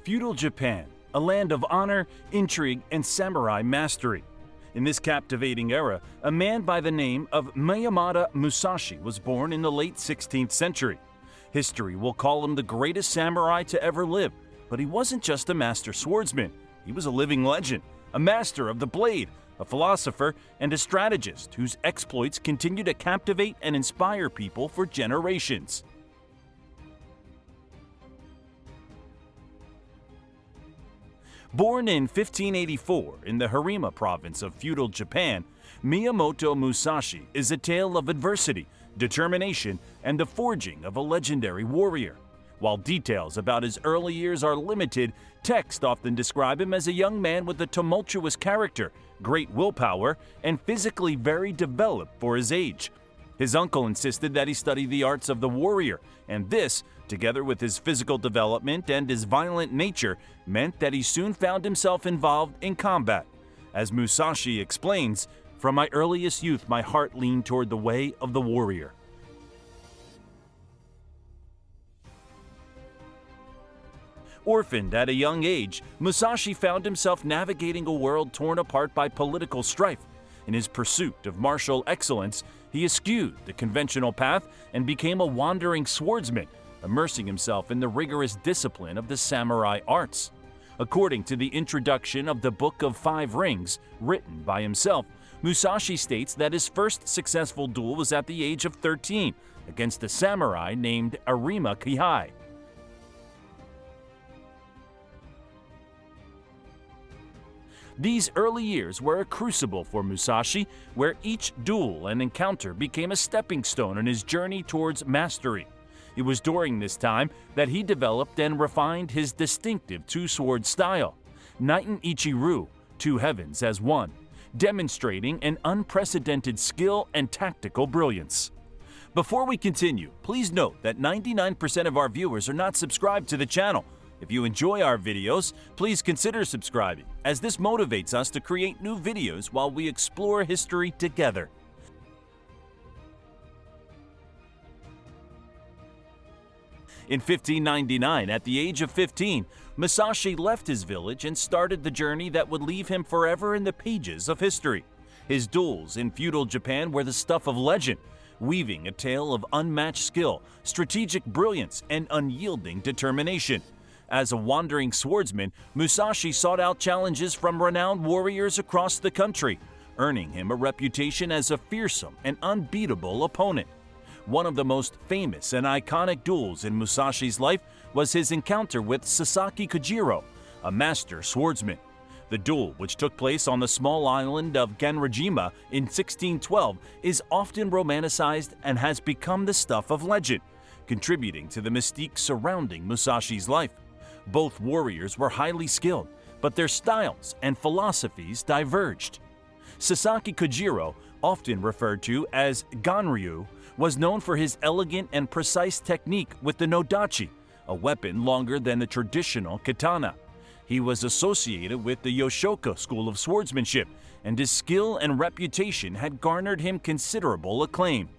Feudal Japan, a land of honor, intrigue, and samurai mastery. In this captivating era, a man by the name of Miyamoto Musashi was born in the late 16th century. History will call him the greatest samurai to ever live, but he wasn't just a master swordsman. He was a living legend, a master of the blade, a philosopher, and a strategist whose exploits continue to captivate and inspire people for generations. Born in 1584 in the Harima province of Feudal Japan, Miyamoto Musashi is a tale of adversity, determination, and the forging of a legendary warrior. While details about his early years are limited, texts often describe him as a young man with a tumultuous character, great willpower, and physically very developed for his age. His uncle insisted that he study the arts of the warrior, and this, together with his physical development and his violent nature, meant that he soon found himself involved in combat. As Musashi explains, "From my earliest youth my heart leaned toward the way of the warrior." Orphaned at a young age, Musashi found himself navigating a world torn apart by political strife. In his pursuit of martial excellence, he eschewed the conventional path and became a wandering swordsman, immersing himself in the rigorous discipline of the samurai arts. According to the introduction of the Book of Five Rings, written by himself, Musashi states that his first successful duel was at the age of 13 against a samurai named Arima Kihei. These early years were a crucible for Musashi, where each duel and encounter became a stepping stone on his journey towards mastery. It was during this time that he developed and refined his distinctive two-sword style, Nighten Ichi-Ru, two heavens as one, demonstrating an unprecedented skill and tactical brilliance. Before we continue, please note that 99% of our viewers are not subscribed to the channel. If you enjoy our videos, please consider subscribing, as this motivates us to create new videos while we explore history together. In 1599, at the age of 15, Musashi left his village and started the journey that would leave him forever in the pages of history. His duels in feudal Japan were the stuff of legend, weaving a tale of unmatched skill, strategic brilliance, and unyielding determination. As a wandering swordsman, Musashi sought out challenges from renowned warriors across the country, earning him a reputation as a fearsome and unbeatable opponent. One of the most famous and iconic duels in Musashi's life was his encounter with Sasaki Kojiro, a master swordsman. The duel, which took place on the small island of Ganrajima in 1612, is often romanticized and has become the stuff of legend, contributing to the mystique surrounding Musashi's life. Both warriors were highly skilled, but their styles and philosophies diverged. Sasaki Kojiro, often referred to as Ganryu, was known for his elegant and precise technique with the nodachi, a weapon longer than the traditional katana. He was associated with the Yoshoka school of swordsmanship, and his skill and reputation had garnered him considerable acclaim.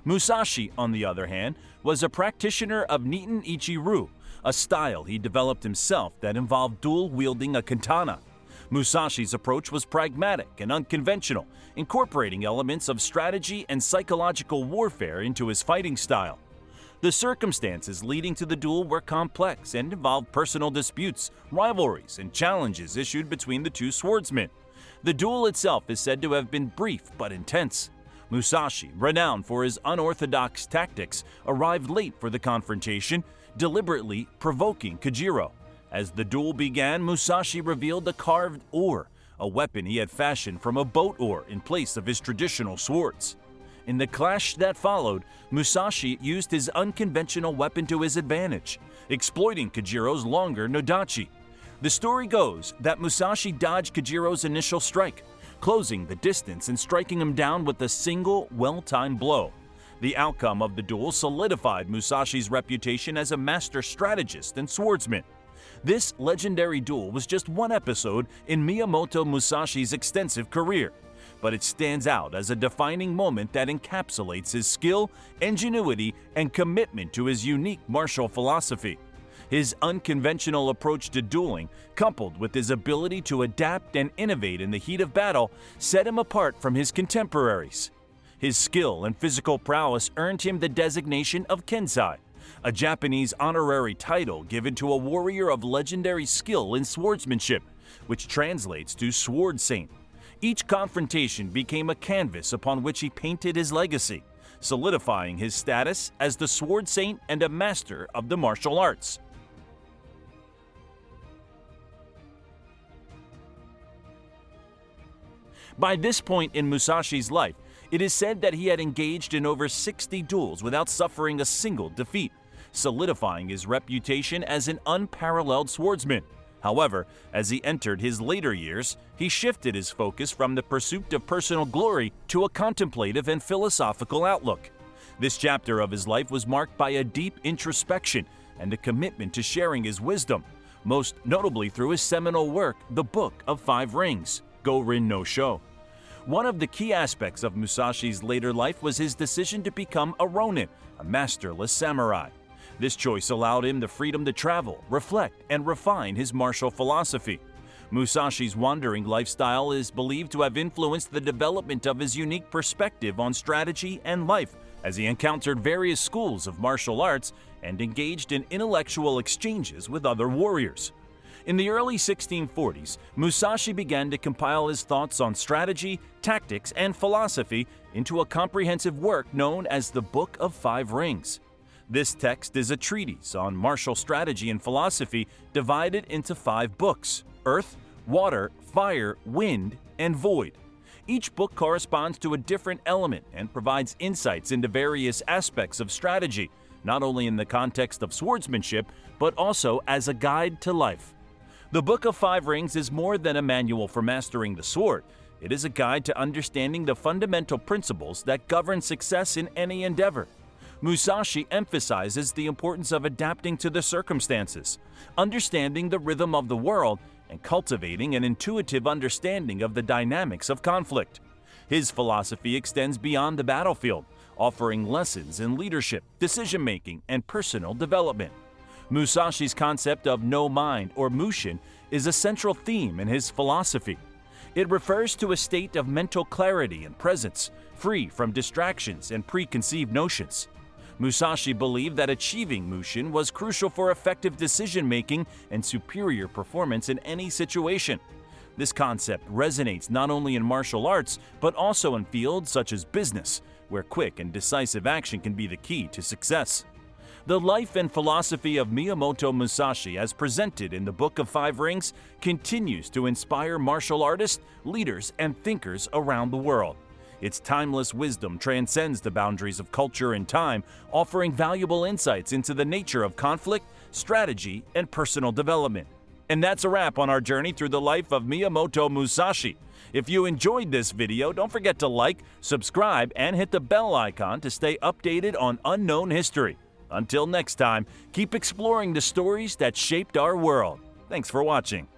Musashi, on the other hand, was a practitioner of Niiten Ichi-Ru, a style he developed himself that involved dual-wielding a katana. Musashi's approach was pragmatic and unconventional, incorporating elements of strategy and psychological warfare into his fighting style. The circumstances leading to the duel were complex and involved personal disputes, rivalries, and challenges issued between the two swordsmen. The duel itself is said to have been brief but intense. Musashi, renowned for his unorthodox tactics, arrived late for the confrontation, deliberately provoking Kojiro. As the duel began, Musashi revealed a carved oar, a weapon he had fashioned from a boat oar in place of his traditional swords. In the clash that followed, Musashi used his unconventional weapon to his advantage, exploiting Kojiro's longer nodachi. The story goes that Musashi dodged Kojiro's initial strike, closing the distance and striking him down with a single, well-timed blow. The outcome of the duel solidified Musashi's reputation as a master strategist and swordsman. This legendary duel was just one episode in Miyamoto Musashi's extensive career, but it stands out as a defining moment that encapsulates his skill, ingenuity, and commitment to his unique martial philosophy. His unconventional approach to dueling, coupled with his ability to adapt and innovate in the heat of battle, set him apart from his contemporaries. His skill and physical prowess earned him the designation of Kensai, a Japanese honorary title given to a warrior of legendary skill in swordsmanship, which translates to Sword Saint. Each confrontation became a canvas upon which he painted his legacy, solidifying his status as the Sword Saint and a master of the martial arts. By this point in Musashi's life, it is said that he had engaged in over 60 duels without suffering a single defeat, solidifying his reputation as an unparalleled swordsman. However, as he entered his later years, he shifted his focus from the pursuit of personal glory to a contemplative and philosophical outlook. This chapter of his life was marked by a deep introspection and a commitment to sharing his wisdom, most notably through his seminal work, The Book of Five Rings, Go-Rin no Sho. One of the key aspects of Musashi's later life was his decision to become a ronin, a masterless samurai. This choice allowed him the freedom to travel, reflect, and refine his martial philosophy. Musashi's wandering lifestyle is believed to have influenced the development of his unique perspective on strategy and life, as he encountered various schools of martial arts and engaged in intellectual exchanges with other warriors. In the early 1640s, Musashi began to compile his thoughts on strategy, tactics, and philosophy into a comprehensive work known as the Book of Five Rings. This text is a treatise on martial strategy and philosophy divided into 5 books: Earth, Water, Fire, Wind, and Void. Each book corresponds to a different element and provides insights into various aspects of strategy, not only in the context of swordsmanship, but also as a guide to life. The Book of Five Rings is more than a manual for mastering the sword. It is a guide to understanding the fundamental principles that govern success in any endeavor. Musashi emphasizes the importance of adapting to the circumstances, understanding the rhythm of the world, and cultivating an intuitive understanding of the dynamics of conflict. His philosophy extends beyond the battlefield, offering lessons in leadership, decision-making, and personal development. Musashi's concept of no mind or mushin is a central theme in his philosophy. It refers to a state of mental clarity and presence, free from distractions and preconceived notions. Musashi believed that achieving mushin was crucial for effective decision-making and superior performance in any situation. This concept resonates not only in martial arts, but also in fields such as business, where quick and decisive action can be the key to success. The life and philosophy of Miyamoto Musashi, as presented in the Book of Five Rings, continues to inspire martial artists, leaders, and thinkers around the world. Its timeless wisdom transcends the boundaries of culture and time, offering valuable insights into the nature of conflict, strategy, and personal development. And that's a wrap on our journey through the life of Miyamoto Musashi. If you enjoyed this video, don't forget to like, subscribe, and hit the bell icon to stay updated on unknown history. Until next time, keep exploring the stories that shaped our world. Thanks for watching.